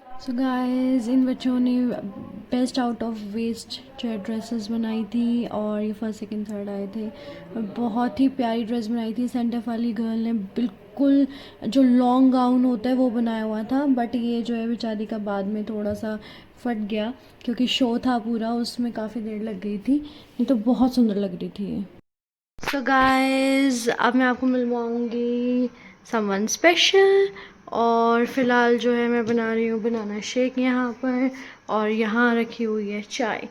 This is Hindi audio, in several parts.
सो गाइस, इन बच्चों ने बेस्ट आउट ऑफ वेस्ट जो ड्रेसेस बनाई थी और ये फर्स्ट सेकंड थर्ड आए थे और बहुत ही प्यारी ड्रेस बनाई थी। सेंटर वाली गर्ल ने बिल्कुल जो लॉन्ग गाउन होता है वो बनाया हुआ था, बट ये जो है बेचारी का बाद में थोड़ा सा फट गया क्योंकि शो था पूरा, उसमें काफ़ी देर लग गई थी, नहीं तो बहुत सुंदर लग रही थी ये। सो गाइस, अब मैं आपको मिलवाऊंगी समवन स्पेशल। और फ़िलहाल जो है मैं बना रही हूँ बनाना शेक यहाँ पर, और यहाँ रखी हुई है चाय।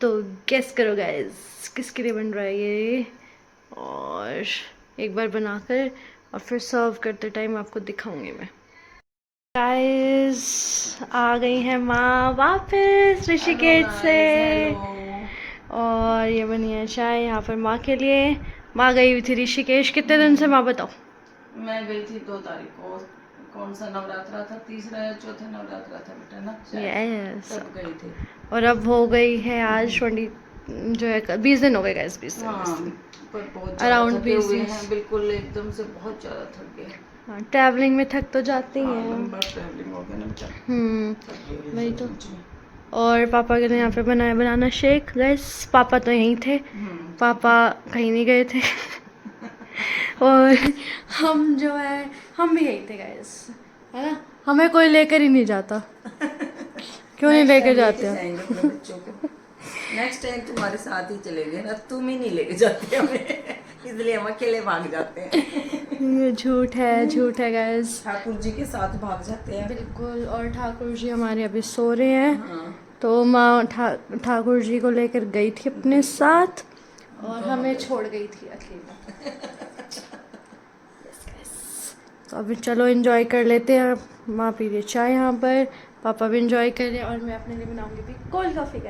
तो गेस करो गाइस किसके लिए बन रहा है ये, और एक बार बनाकर और फिर सर्व करते टाइम आपको दिखाऊंगी मैं। गाइस, आ गई है माँ वापस ऋषिकेश से, और ये बनी है चाय यहाँ पर माँ के लिए। माँ गई हुई थी ऋषिकेश, कितने दिन से माँ बताओ? मैं गई थी 2 तारीख को। कौन सा नवरात्रा था, तीसरा या चौथा नवरात्रा था बेटा ना, यस। तब गई थी। और अब हो गई है आज 20 जो है 20 दिन हो गए गाइस, 20 दिन, 20 हाँ, दिन पर बहुत ज्यादा अराउंड थके 20 हुए दिन। हैं, बिल्कुल एकदम से बहुत ज्यादा थक गए। हाँ, ट्रैवलिंग में थक तो जाते ही हाँ, हैं। लंबा ट्रैवलिंग हो गया ना बेटा, थक गई वही तो। सचमुच में। और पापा के लिए यहाँ पे बनाया बनाना शेक गाइस। पापा तो यहीं थे, पापा कहीं नहीं गए थे और हम जो है हम भी यहीं थे गाइस, है ना, हमें कोई लेकर ही नहीं जाता। क्यों नहीं नेक्स्ट लेकर टाइम लेके जाते हो? जाएंगे अपने बच्चों को। नेक्स्ट टाइम तुम्हारे साथ ही चलेंगे ना, तुम ही नहीं लेके जाते हमें, इसलिए हम अकेले भाग जाते हैं। ये झूठ है गाइस। ठाकुर जी के साथ भाग जाते हैं। बिल्कुल। और ठाकुर जी हमारे अभी सो रहे हैं, हाँ, तो माँ ठाकुर जी को लेकर गई थी अपने साथ और दोनों हमें गए। छोड़ गई थी अकेला। तो अभी चलो एंजॉय कर लेते हैं। माँ पी रही चाय यहाँ पर, पापा भी एंजॉय कर रहे हैं, और मैं अपने लिए बनाऊंगी भी cold coffee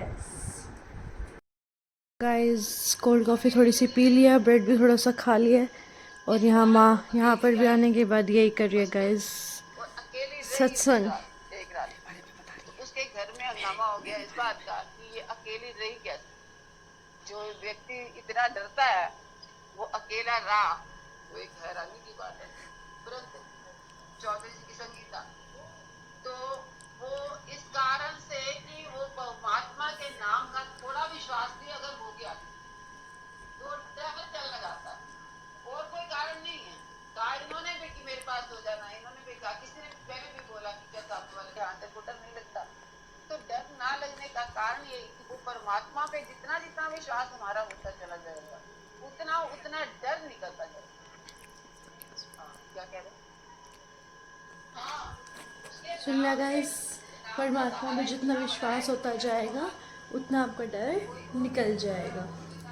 guys. Cold coffee थोड़ी सी पी लिया, ब्रेड भी थोड़ा सा खा लिया, और यहाँ माँ यहाँ पर भी आने के बाद यही कर रही है गाइस, सत्संग। उसके घर में हंगामा हो गया इस बात का कि ये अकेली रही कैसे। जो व्यक्ति इतना डरता है वो अकेला रहा, वो एक हैरानी की बात है। परंतु चौधरी जी की संगीता तो वो इस कारण से कि वो परमात्मा के नाम का थोड़ा विश्वास भी अगर हो गया तो ड्राइवर चलने जाता है, और कोई कारण नहीं है। कहा इन्होंने भी कि मेरे पास हो जाना, इन्होंने भी कहा, किसी ने पहले भी बोला कि क्या सामने वाले के हाथ को डर नहीं लगता। तो डर ना लगने का कारण ये कि वो परमात्मा पे जितना जितना विश्वास हमारा होता चला जाएगा उतना उतना डर निकलता जाएगा। क्या कह रहे? सुन लिया गाइस, परमात्मा में जितना विश्वास होता जाएगा उतना आपका डर निकल जाएगा।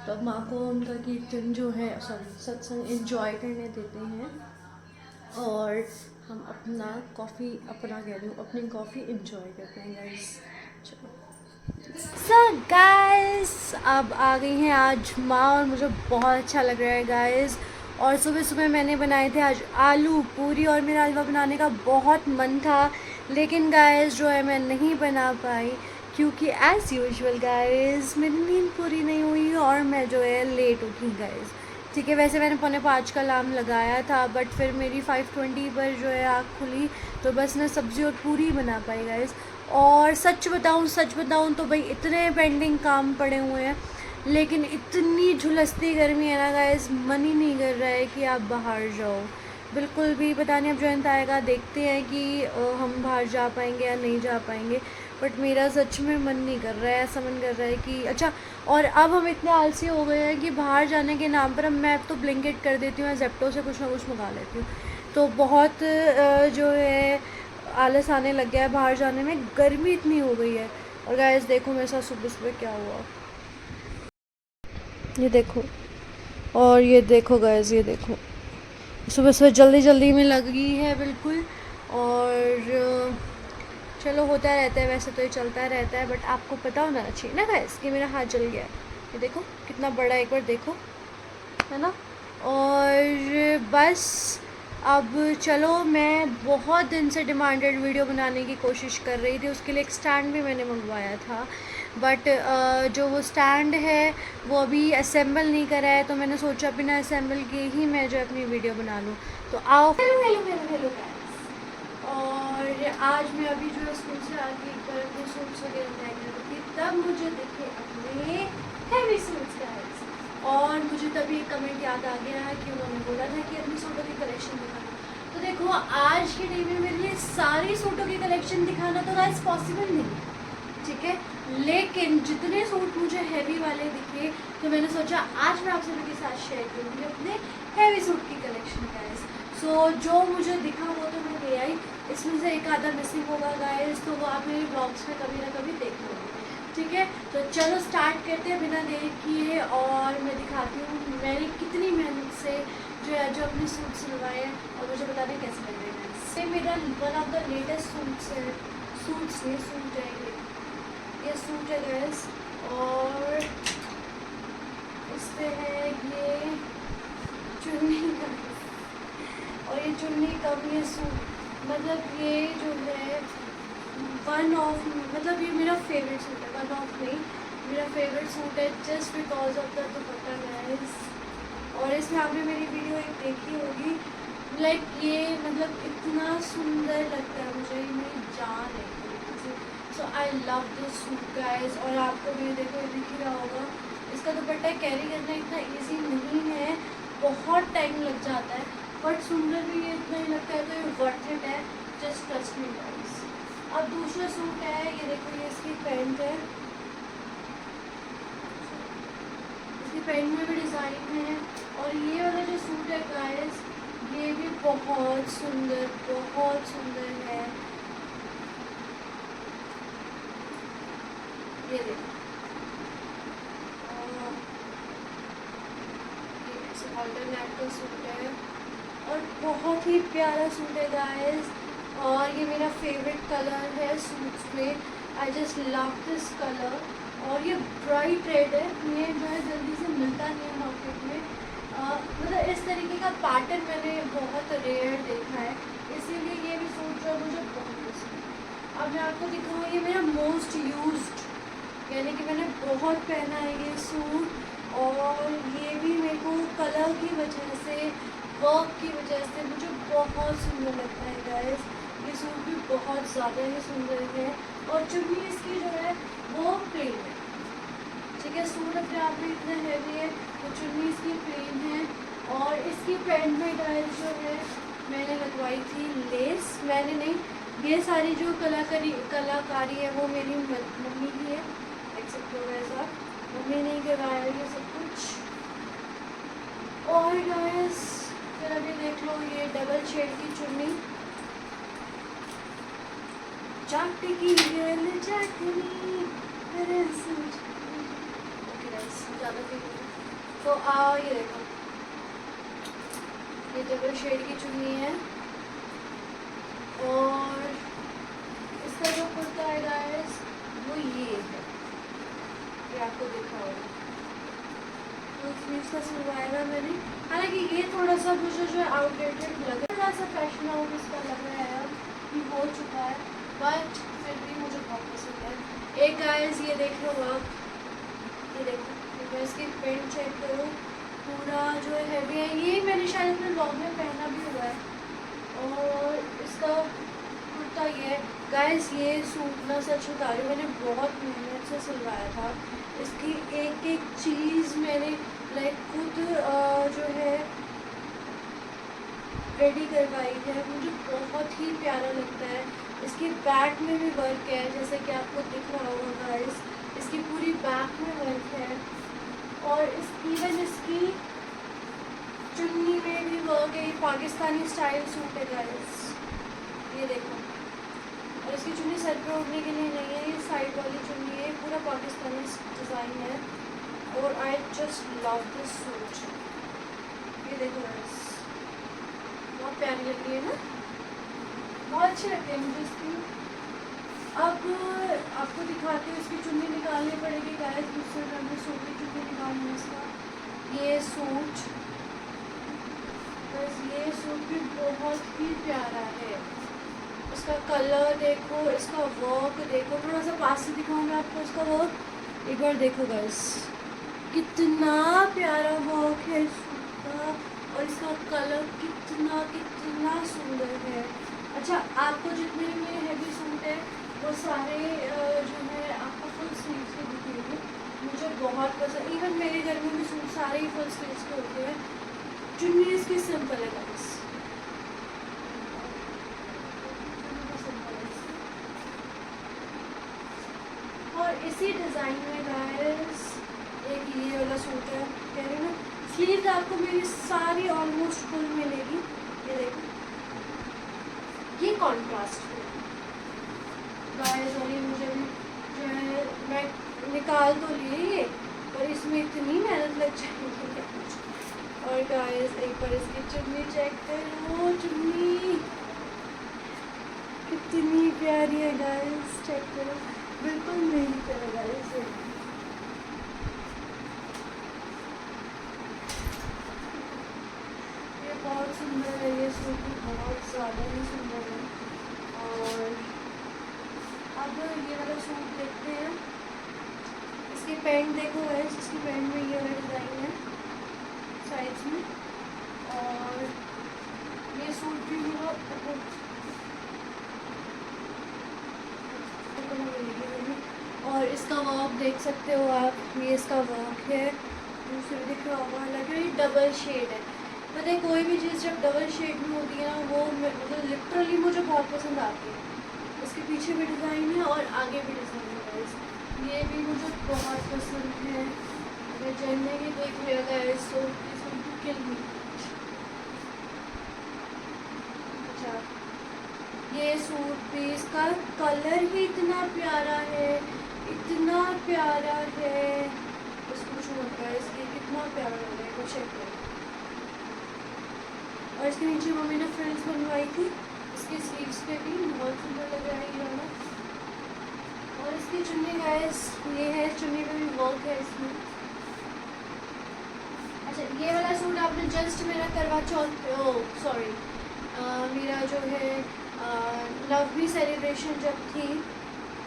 तो अब माँ को उनका कीर्तन जो है, सॉरी सत्संग एंजॉय करने देते हैं, और हम अपना कॉफ़ी, अपना कह रही हूँ अपनी कॉफ़ी एंजॉय करते हैं गाइस। चलो सो गाइस, अब आ गई हैं आज माँ, और मुझे बहुत अच्छा लग रहा है गाइस। और सुबह सुबह मैंने बनाए थे आज आलू पूरी, और मेरा हलवा बनाने का बहुत मन था, लेकिन गाइस जो है मैं नहीं बना पाई क्योंकि एज़ यूजुअल गाइस मेरी नींद पूरी नहीं हुई और मैं जो है लेट उठी गाइस। ठीक है, वैसे मैंने 4:45 का अलार्म लगाया था, बट फिर मेरी 5:20 पर जो है आँख खुली, तो बस मैं सब्ज़ी और पूरी बना पाई गाइस। और सच बताऊँ तो भाई इतने पेंडिंग काम पड़े हुए हैं, लेकिन इतनी झुलसती गर्मी है ना गाइस, मन ही नहीं कर रहा है कि आप बाहर जाओ बिल्कुल भी। पता नहीं अब जयंत आएगा, देखते हैं कि हम बाहर जा पाएंगे या नहीं जा पाएंगे, बट मेरा सच में मन नहीं कर रहा है। ऐसा मन कर रहा है कि अच्छा, और अब हम इतने आलसी हो गए हैं कि बाहर जाने के नाम पर मैं अब तो ब्लिंकिट कर देती हूँ या जेप्टो से कुछ ना कुछ मंगा लेती हूँ, तो बहुत जो है आलस आने लग गया है बाहर जाने में, गर्मी इतनी हो गई है। और गाइस देखो मेरे साथ सुबह सुबह क्या हुआ, ये देखो, और ये देखो गाइस, ये देखो सुबह सुबह जल्दी जल्दी में लगी है बिल्कुल। और चलो होता रहता है, वैसे तो ये चलता रहता है, बट आपको पता होना चाहिए ना गाइस कि मेरा हाथ जल गया है। ये देखो कितना बड़ा, एक बार देखो, है ना। और बस अब चलो, मैं बहुत दिन से डिमांडेड वीडियो बनाने की कोशिश कर रही थी, उसके लिए एक स्टैंड भी मैंने मंगवाया था, बट जो वो स्टैंड है वो अभी असेंबल नहीं करा है, तो मैंने सोचा बिना असेंबल के ही मैं जो अपनी वीडियो बना लूँ। तो आओ, hello hello hello hello guys, और आज मैं अभी जो है स्कूल से आके एक बार अपने सूट्स वगैरह तय कर रही थी, तब मुझे दिखे अपने हैवी सूट्स गाइस। और मुझे तभी एक कमेंट याद आ गया कि उन्होंने बोला था कि अपनी सूटों की कलेक्शन दिखाना। तो देखो आज के टाइम में मेरे लिए सारी सूटों की कलेक्शन दिखाना तो गाइस पॉसिबल नहीं है, ठीक है। लेकिन जितने सूट मुझे हैवी वाले दिखे तो मैंने सोचा आज मैं आप सभी के साथ शेयर करूँगी अपने हैवी सूट की कलेक्शन गाइस। सो जो मुझे दिखा वो तो मैं ले आई, इसमें से एक आधा मिसिंग होगा गाइस, तो वो आप मेरे ब्लॉग्स में कभी ना कभी देख लोगे, ठीक है। तो चलो स्टार्ट करते हैं बिना देर किए, और मैं दिखाती हूँ मैंने कितनी मेहनत से जो अपने सूट सिलवाए हैं, और मुझे बता दें कैसे लग रहे हैं। ये मेरा one of the latest suits है, सूट्स नहीं सूट है ये सूट है गाइस। और इस पे है ये चुन्नी गाइस, और ये चुन्नी कम ये सूट, मतलब ये जो है वन ऑफ, मतलब ये मेरा फेवरेट सूट है, वन ऑफ नहीं मेरा फेवरेट सूट है, just because of the dupatta guys. और इसमें आपने मेरी वीडियो एक देखी होगी, लाइक ये मतलब इतना सुंदर लगता है मुझे, ये मेरी जान है। So I love this suit guys. और आपको भी देखो ये दिख ही रहा होगा, इसका दुपट्टा कैरी करना इतना इजी नहीं है, बहुत टाइम लग जाता है, बट सुंदर भी ये इतना ही लगता है, तो ये वर्थ इट है, जस्ट ट्रस्ट मी गाइस। अब दूसरा सूट है, ये देखो ये इसकी पैंट है, इसकी पैंट में भी डिज़ाइन है। और ये वाला जो सूट है गाइस ये भी बहुत सुंदर है। ये देखो ये ऐसे अल्टरनेट का सूट है, और बहुत ही प्यारा सूट है गाइस। और ये मेरा फेवरेट कलर है सूट्स में, I just love this colour. और ये ब्राइट रेड है, ये जो है जल्दी से मिलता नहीं है मार्केट में, मतलब इस तरीके का पैटर्न मैंने बहुत रेयर देखा है, इसीलिए ये भी सूट जो है मुझे बहुत पसंद है। अब मैं आपको दिखाऊँ, ये मेरा मोस्ट यूज्ड, यानी कि मैंने बहुत पहना है ये सूट, और ये भी मेरे को कलर की वजह से, वर्क की वजह से मुझे बहुत सुंदर लगता है गाइस। ये सूट भी बहुत ज़्यादा ही सुंदर है, और चुन्नी इसकी जो है वो प्लेन है, ठीक है। सूट अपने आप में इतना हैवी है, तो चुन्नी इसकी प्लेन है। और इसकी पैंट में गाइस जो है मैंने लगवाई थी लेस, मैंने नहीं, ये सारी जो कलाकारी है वो मेरी मम्मी की है, देख सकते हो ऐसा, मम्मी ने करवाया ये सब कुछ। और गाइस फिर अभी देख लो ये डबल शेड की चुन्नी, चाटी की गल चाटनी ज़्यादा तो ये देखो ये डबल शेड की चुन्नी है। और इसका जो कुर्ता है गाइस वो ये है, ये आपको दिखा होगा, तो स्लीव्स का सिलवाया था मैंने। हालांकि ये थोड़ा सा मुझे जो है आउटडेटेड लग रहा है, थोड़ा सा फैशन आउट इसका लग रहा है, अब ये हो चुका है, बट फिर भी मुझे बहुत पसंद है। एक गाइस ये देख लो आप, ये देखो मैं इसकी पेंट चेक करूँ, पूरा जो है हैवी है, ये मैंने शायद अपने ब्लॉग में पहना भी हुआ है। और इसका कुर्ता ये है गाइस, ये सूट ना सच बता रही हूँ मैंने बहुत मेहनत से सिलवाया था, इसकी एक एक चीज़ मैंने लाइक खुद जो है रेडी करवाई है, मुझे बहुत ही प्यारा लगता है। इसकी बैक में भी वर्क है, जैसे कि आपको दिख रहा होगा गाइस, इसकी पूरी बैक में वर्क है, और इवन इसकी चुन्नी में भी वर्क है, पाकिस्तानी स्टाइल सूट है गाइस, ये देखो। और इसकी चुन्नी सर पे उड़ने के लिए नहीं है, ये साइड वाली चुन्नी है, पूरा पाकिस्तानी डिज़ाइन है, और I just love this suit. ये देखो गाइस बहुत प्यारी लग रही है ना, बहुत अच्छी लगती है मुझे इसकी। अब आपको दिखाती हूँ, इसकी चुन्नी निकालनी पड़ेगी गाइस, दूसरे रंग में सूट की चुन्नी निकालनी है इसका। ये सूट बस, ये सूट भी बहुत ही प्यारा है, इसका कलर देखो, इसका वर्क देखो, थोड़ा सा पास से दिखाऊँ मैं आपको इसका वर्क, एक बार देखो गाइस कितना प्यारा वर्क है इस सूट का, और इसका कलर कितना सुंदर है। और अच्छा, आपको जितने भी मेरे हैवी सूट है वो सारे जो है आपको फुल स्लीव्स के दिखेंगे। मुझे बहुत पसंद, इवन मेरे घर में भी सूट सारे ही फुल स्लीव्स के होते हैं। चुन्नी इसकी सिंपल है गाइस, और इसी डिज़ाइन में गाइस एक ये वाला सूट है, कह रही हूँ ना, स्लीव्स आपको मेरी सारी ऑलमोस्ट फुल मिलेगी। ये देखो, ये कॉन्ट्रास्ट है गाइस, और ये मुझे भी जो है मैं निकाल तो लिए ये, पर इसमें इतनी मेहनत लग जाएगी क्या कुछ। और गाइस एक बार इसकी चुन्नी चेक करो, चुन्नी कितनी प्यारी है गाइस, चेक करो, बिल्कुल मेरी तरह गाइस। ये बहुत सुंदर है, ये सूट भी बहुत ज़्यादा ही सुंदर है। और अब ये वाला सूट देखते हैं, इसकी पैंट देखो गाइस, इसकी पैंट में ये वाला डिज़ाइन है साइड्स में, और ये सूट भी मेरा और इसका वर्क देख सकते हो आप, ये इसका वर्क है, दूसरे दिख रहा होगा, हालांकि ये डबल शेड है। पता है कोई भी चीज़ जब डबल शेड में होती है ना, वो मतलब लिटरली मुझे बहुत पसंद आती है। इसके पीछे भी डिज़ाइन है और आगे भी डिज़ाइन है गाइस, ये भी मुझे बहुत पसंद है। अगर जन्ने की देख रहे गाइस तो किल मी। अच्छा, ये सूट भी, इसका कलर ही इतना प्यारा है, इतना प्यारा है, बस कुछ मत गाइस, ये कितना प्यारा लग रहा है, कुछ चेक करो। और इसके नीचे मम्मी ने फ्रिल्स बनवाई थी, इसके स्लीव्स पे भी बहुत सुंदर लग रहा है ये वाला। और इसकी चुन्नी गाइस ये है, चुन्नी पे भी वर्क है इसमें। अच्छा, ये वाला सूट आपने जस्ट मेरा करवा चौथ पे, ओ सॉरी, मेरा जो है नवमी सेलिब्रेशन जब थी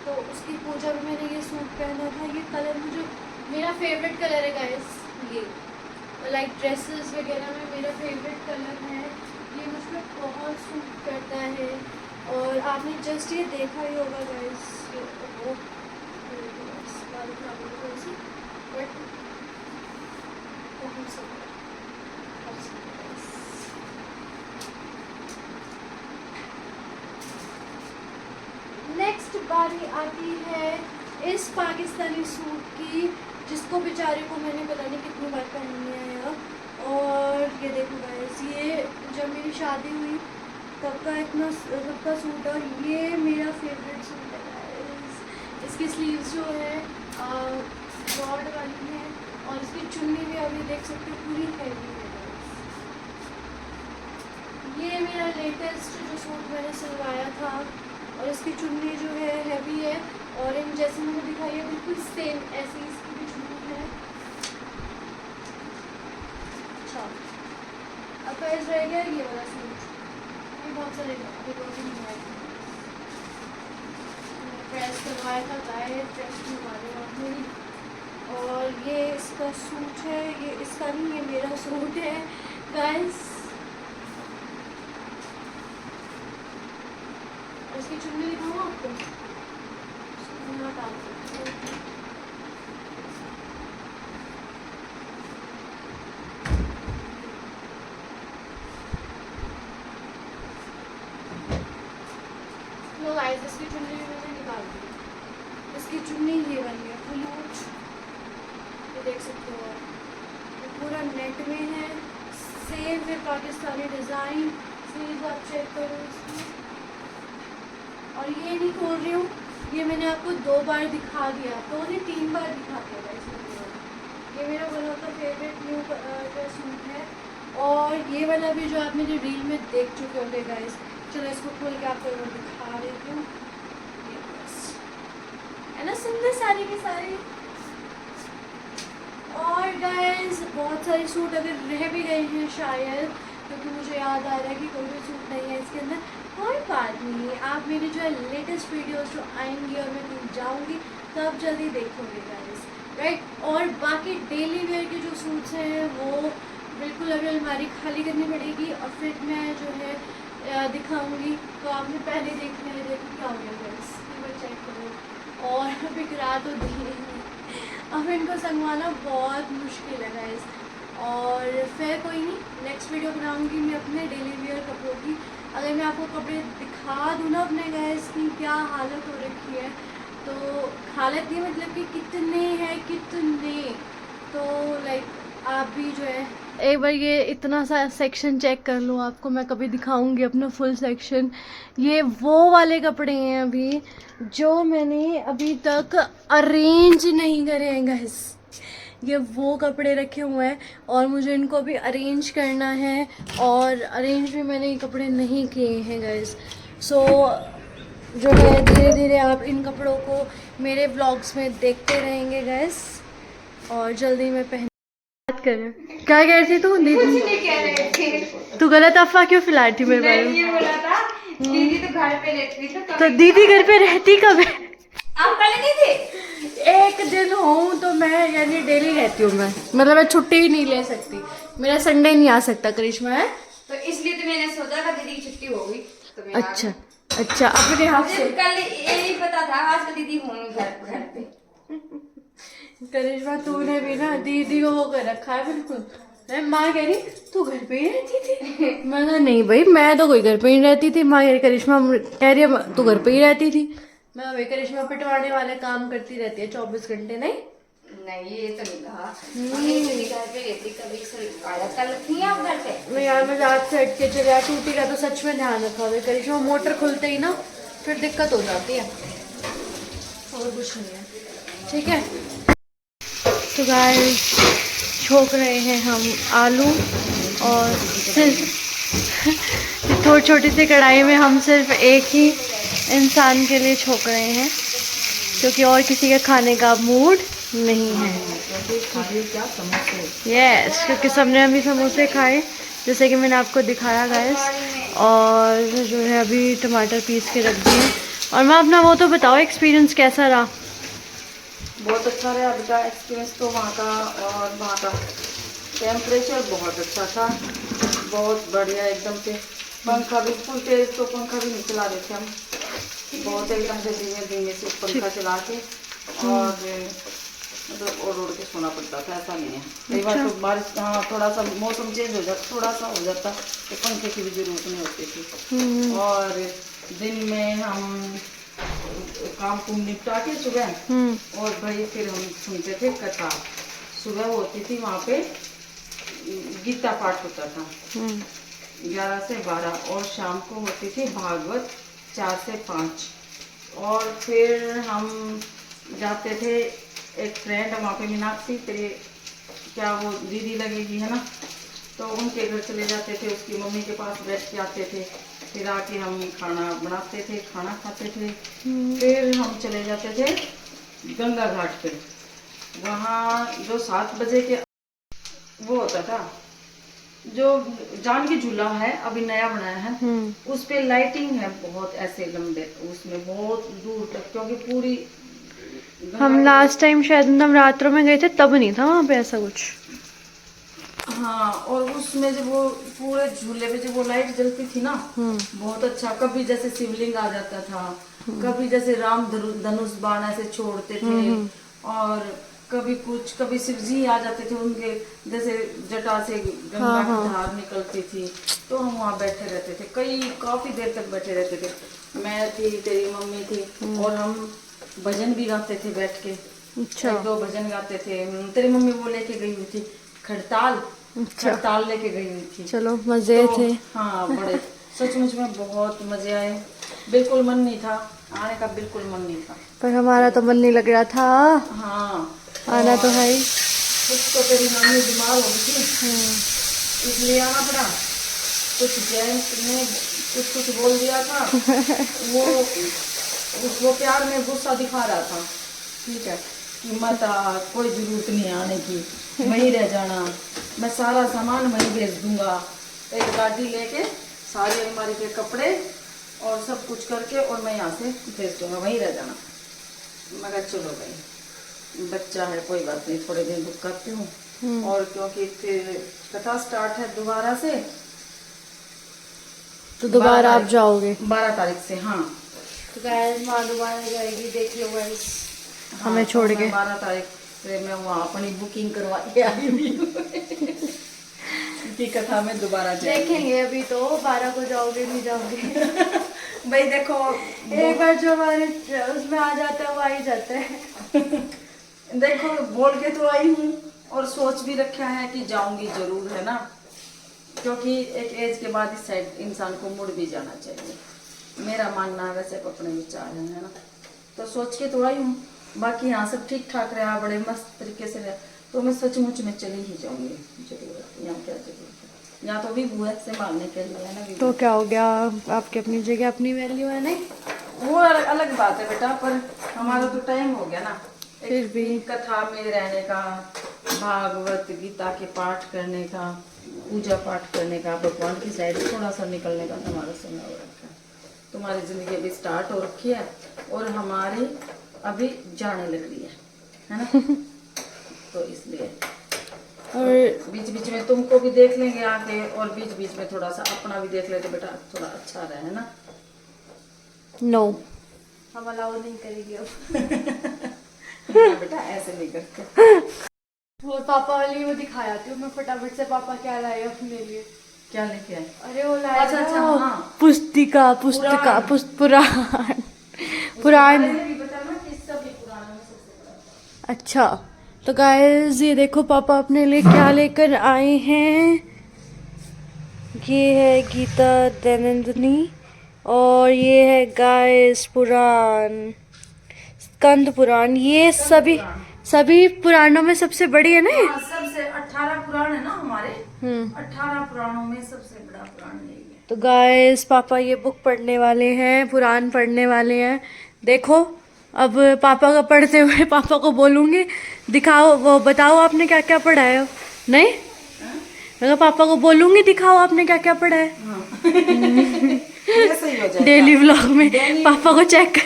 तो उसकी पूजा में मैंने ये सूट पहना था। ये कलर मुझे, मेरा फेवरेट कलर है गाइस, ये लाइक ड्रेसेस वगैरह में मेरा फेवरेट कलर है ये, मुझ पर बहुत सूट करता है। और आपने जस्ट ये देखा ही होगा गाइस, बट बहुत सुंदर। नेक्स्ट बारी आती है इस पाकिस्तानी सूट की, जिसको बेचारे को मैंने पता नहीं कितनी बार पहनी है यार। और ये देखो गाइस, ये जब मेरी शादी हुई तब का इतना सबका सूट, और ये मेरा फेवरेट सूट है गाइस। इसकी स्लीव्स जो है ब्रॉड वाली है, और इसकी चुन्नी भी अभी देख सकते हो पूरी हैवी है गाइस। ये मेरा लेटेस्ट जो सूट मैंने सिलवाया था, और इसकी चुन्नी जो है हैवी है, और इन जैसे मैंने दिखाई है बिल्कुल सेम ऐसी इसकी भी चुन्नी है। अच्छा, अब गाइस रह गया ये वाला सूट, ये बहुत सारे प्रेस करवाया था गाइस, प्रेस करवाने मेरी। और ये इसका सूट है, ये इसका नहीं, ये मेरा सूट है गाइस। इसकी चुन्नी दिखाऊँ आपको, लो गाइस, इसकी चुन्नी भी मैंने निकाल दी। इसकी चुन्नी ये वाली है फुल, ये देख सकते हो आप, ये पूरा नेट में है, सेम है पाकिस्तानी डिज़ाइन। स्लीव्स आप चेक करो इसकी, और ये नहीं खोल रही हूँ, ये मैंने आपको 2 बार दिखा दिया, 2 नहीं 3 बार दिखा दिया था इसमें। ये मेरा one of the favourite new suit है। और ये वाला भी जो आप मेरे रील में देख चुके होंगे गाइस, चलो इसको खोल के आपको मैं दिखा देती हूँ। ये बस है ना, सुंदर सारी के सारे। और गाइस बहुत सारे सूट अगर रह भी गए हैं शायद, क्योंकि मुझे याद आ रहा है कि कोई भी सूट नहीं है इसके अंदर, कोई बात नहीं है, आप मेरी जो है लेटेस्ट वीडियोस जो आएंगी और मैं कहीं जाऊंगी तो आप जल्दी देखोगे गाइस, राइट। और बाकी डेली वेयर के जो सूट्स हैं वो बिल्कुल अभी अलमारी खाली करनी पड़ेगी, और फिर मैं जो है दिखाऊंगी, तो आपने पहले देख लिया। देखो क्या हो गया गाइस, एक बार चेक करो। और अभी रात हो गई है, अब इनको संगवाना बहुत मुश्किल है गाइस। और फिर कोई नहीं, नेक्स्ट वीडियो बनाऊंगी मैं अपने डेली वेयर कपड़ों की। अगर मैं आपको कपड़े दिखा दूँ ना अपने गैस की क्या हालत हो रखी है, तो हालत ये मतलब कि कितने हैं कितने, तो लाइक आप भी जो है एक बार ये इतना सा सेक्शन चेक कर लो, आपको मैं कभी दिखाऊंगी अपना फुल सेक्शन। ये वो वाले कपड़े हैं अभी जो मैंने अभी तक अरेंज नहीं करे हैं गैस। ये वो कपड़े रखे हुए हैं और मुझे इनको भी अरेंज करना है, और अरेंज भी मैंने ये कपड़े नहीं किए हैं गाइस। सो जो है धीरे धीरे आप इन कपड़ों को मेरे व्लॉग्स में देखते रहेंगे गाइस, और जल्दी मैं पहन बात करें। क्या कह रही थी तू? दीदी नहीं कह रहे थे। तू गलत अफवाह क्यों फैलाई थी मेरे बारे मैंने में? ये बोला था दीदी तो घर पे रहती थी, तो दीदी घर पे रहती कब है? आप पहले नहीं थे। एक दिन हूँ तो मैं यानी डेली रहती हूँ मैं, मतलब मैं छुट्टी ही नहीं ले सकती, मेरा संडे नहीं आ सकता करिश्मा है। तो इसलिए तो मैंने सोचा था दीदी की छुट्टी होगी तो मैं आ अच्छा गई। अच्छा, अपने हाथ मुझे से कल ये नहीं पता था आज तो दीदी होंगी घर पे। करिश्मा तूने भी ना दीदी को वो कर रखा है बिल्कुल। मैं माँ कह रही तू घर पे ही रहती थी, मैं कहा नहीं भाई मैं तो कोई घर पे ही रहती थी। माँ कह रही करिश्मा कह रही है तू घर पे ही रहती थी। मैं भाई करिश्मा पिटवाने वाले काम करती रहती है 24 घंटे। नहीं नहीं ये तो नहीं कहा, ये दीदी घर पे रहती कभी आया कल थी आप घर पे। मैं यार मैं रात से हट के चले यार, टूटी का तो सच में ध्यान रखा भाई करिश्मा, मोटर खुलते ही ना फिर दिक्कत हो जाती है, और कुछ नहीं है। ठीक है तो गाइस छोक रहे हैं हम आलू, और सिर्फ थोड़ी छोटी सी कढ़ाई में हम सिर्फ एक ही इंसान के लिए छोक रहे हैं, क्योंकि और किसी के खाने का मूड नहीं है। यस क्योंकि सबने अभी समोसे खाए जैसे कि मैंने आपको दिखाया गाइस, और जो है अभी टमाटर पीस के रख दिए। और मैं अपना वो तो बताओ एक्सपीरियंस कैसा रहा? बहुत अच्छा रहा बेटा एक्सपीरियंस तो वहाँ का, और वहाँ का टेम्परेचर बहुत अच्छा था, बहुत बढ़िया एकदम से। पंखा बिल्कुल तेज तो पंखा भी नहीं चला रहे थे हम, बहुत एकदम से धीमे धीमे से पंखा चला के, और मतलब ओढ़ ओढ़ के सोना पड़ता था, ऐसा नहीं है। कई बार तो बारिश, हाँ थोड़ा सा मौसम चेंज हो जाता, थोड़ा सा हो जाता तो पंखे की भी जरूरत नहीं होती थी। और दिन में हम काम कुम निपटा के सुबह, और भाई फिर हम सुनते थे कथा। सुबह होती थी वहाँ पे गीता पाठ होता था 11 से 12, और शाम को होती थी भागवत 4 से 5। और फिर हम जाते थे, एक फ्रेंड वहाँ पे मीनाक्षी, तेरे क्या वो दीदी लगेगी है ना, तो उनके घर चले जाते थे, उसकी मम्मी के पास बैठ के आते थे, फिर आके हम खाना बनाते थे, खाना खाते थे। फिर हम चले जाते थे गंगा घाट पे, वहाँ जो 7 बजे के वो होता था, जो जानकी झूला है अभी नया बनाया है, उस पे लाइटिंग है बहुत ऐसे लंबे, उसमें बहुत दूर तक, क्योंकि पूरी हम लास्ट टाइम शायद नवरात्रों में गए थे तब नहीं था वहाँ पे ऐसा कुछ। हाँ, और उसमें जब वो पूरे झूले पे जब वो लाइट जलती थी ना, बहुत अच्छा। कभी जैसे शिवलिंग आ जाता था, कभी जैसे राम धनुष बाण ऐसे छोड़ते थे, और कभी कुछ, कभी शिव जी आ जाते थे, उनके जैसे जटा से गंगा की धार निकलती थी, तो हम वहाँ बैठे रहते थे, काफी देर तक बैठे रहते थे। मैं थी, तेरी मम्मी थी, और हम भजन भी गाते थे बैठ के। अच्छा। 1-2 भजन गाते थे। तेरी मम्मी वो लेके गई हुई थी खड़ताल, खड़ताल लेके गई हुई थी। चलो मजे तो, थे। हाँ बड़े सचमुच में बहुत मजे आए, बिल्कुल मन नहीं था आने का, बिल्कुल मन नहीं था, पर हमारा तो मन नहीं लग रहा था। हाँ आना तो है ही। कुछ तो तेरी मम्मी बीमार हो गई थी, इसलिए आना पड़ा। कुछ जेंट्स ने कुछ कुछ बोल दिया था, वो प्यार में गुस्सा दिखा रहा था, ठीक है, कि मत आ, कोई जरूरत नहीं आने की, वहीं रह जाना, मैं सारा सामान वहीं भेज दूंगा, एक गाड़ी लेके सारी अलमारी के कपड़े और सब कुछ करके, और मैं यहाँ से भेज दूंगा, वहीं रह जाना। मैं कहा चलो भाई, बच्चा है कोई बात नहीं, थोड़े दिन रुक करती हूँ। और क्योंकि फिर कथा स्टार्ट है दोबारा से, तो दोबारा आप जाओगे? 12 तारीख से, हाँ। तो गाइस माँ दोबारा जाएगी, देख लो गाइस, हाँ, हमें छोड़ तो के। 12 तारीख से मैं वहाँ अपनी बुकिंग करवा के आई हुई हूँ की कथा में दोबारा जाएंगे। देखेंगे, अभी तो 12 को जाओगे नहीं जाओगे। भाई देखो, एक बार जो हमारे उसमें आ जाता है वो आ ही जाता है। देखो बोल के तो आई हूँ और सोच भी रखा है कि जाऊंगी जरूर, है ना, क्योंकि एक एज के बाद इस साइड इंसान को मुड़ भी जाना चाहिए, मेरा मानना है, वैसे अपने विचार है ना। तो सोच के तो आई हूँ, बाकी यहाँ सब ठीक ठाक रहा, बड़े मस्त तरीके से रहा, तो मैं सचमुच में चली ही जाऊंगी जरूर। यहाँ क्या जरूरत है, यहाँ तो भी बुआ से मारने के लिए है ना। तो क्या हो गया, आपकी अपनी जगह अपनी वैल्यू है नहीं? वो अलग बात है बेटा, पर हमारा तो टाइम हो गया ना, फिर भी कथा में रहने का, भागवत गीता के पाठ करने का, पूजा पाठ करने का, भगवान की साइड थोड़ा सा निकलने का हमारा समय हो रखा है। तुम्हारी जिंदगी अभी स्टार्ट हो रखी है और हमारी अभी जाने लग रही है ना। तो इसलिए और बीच बीच में तुमको भी देख लेंगे आके, और बीच बीच में थोड़ा सा अपना भी देख ले तो बेटा थोड़ा अच्छा रहे, है ना। नो, हम अलाउ नहीं करेंगे अब। बेटा ऐसे नहीं करते। वो पापा वाली वो दिखाया थी, मैं फटाफट से पापा क्या लाए अपने लिए। क्या लेके आए? अरे वो लाए अच्छा, अच्छा, ना, हाँ। पुराण पुराण। अच्छा, तो गाइस ये देखो पापा अपने लिए क्या लेकर आए हैं। ये है गीता दैनंदिनी और ये है गाइस पुराण, स्कंद पुराण। ये सभी पुराणों में सबसे बड़ी है ना ये? हाँ, सबसे 18 पुराण है ना हमारे। 18 पुराणों में सबसे बड़ा पुराण यही है। तो गाइस पापा ये बुक पढ़ने वाले हैं, पुराण पढ़ने वाले हैं। देखो अब पापा का पढ़ते हुए पापा को बोलूंगी दिखाओ, वो बताओ आपने क्या क्या पढ़ा है। नहीं, मैं पापा को बोलूंगी दिखाओ आपने क्या क्या पढ़ा है। ये सही हो जाएगा। डेली व्लॉग में पापा को चेक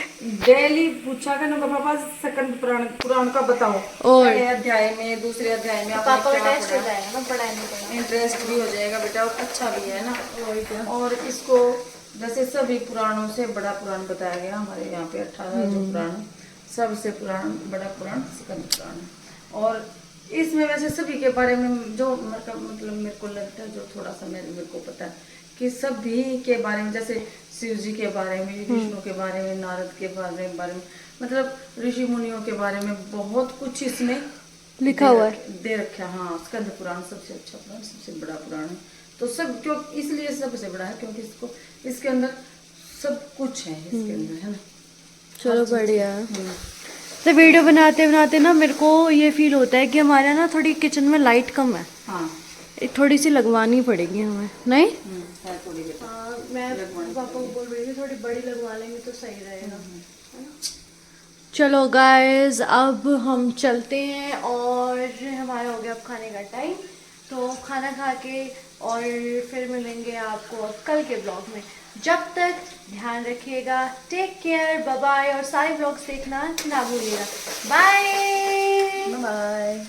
डेली पूछा करना पापा सेकंड पुराण का बताओ, और पहले अध्याय में, दूसरे अध्याय में पापा का टेस्ट हो जाएगा ना, पढ़ाई नहीं करना। इंटरेस्ट भी हो जाएगा बेटा, और अच्छा भी है ना। और इसको जैसे सभी पुराणों से बड़ा पुराण बताया गया हमारे यहाँ पे 18 जो पुराण है, सबसे पुराण बड़ा पुराण स्कंद पुराण है। और इसमें वैसे सभी के बारे में जो मतलब मेरे को लगता है, जो थोड़ा सा मेरे को पता है कि सभी के बारे में, जैसे शिव जी के बारे में, विष्णु के बारे में, नारद के बारे में, मतलब ऋषि मुनियों के बारे में बहुत कुछ इसमें लिखा हुआ है, दे रखा है। हाँ, स्कंद पुराण सबसे अच्छा पुराण, सबसे बड़ा पुराण है। तो सब क्यों इसलिए सबसे बड़ा है क्योंकि इसके अंदर सब कुछ है, इसके अंदर, है ना। चलो बढ़िया। तो वीडियो बनाते बनाते ना मेरे को ये फील होता है कि हमारे ना थोड़ी किचन में लाइट कम है। हाँ, थोड़ी सी लगवानी पड़ेगी हमें, नहीं? है थोड़ी बेटा। हाँ, मैं पापा को बोल रही थी थोड़ी बड़ी लगवा लेंगे तो सही रहेगा। चलो गाइस अब हम चलते हैं और हमारा हो गया अब खाने का टाइम, तो खाना खा के और फिर मिलेंगे आपको अब कल के ब्लॉग में। जब तक ध्यान रखिएगा, टेक केयर, बाय बाय, और सारे ब्लॉग्स देखना ना भूलिएगा। Bye bye.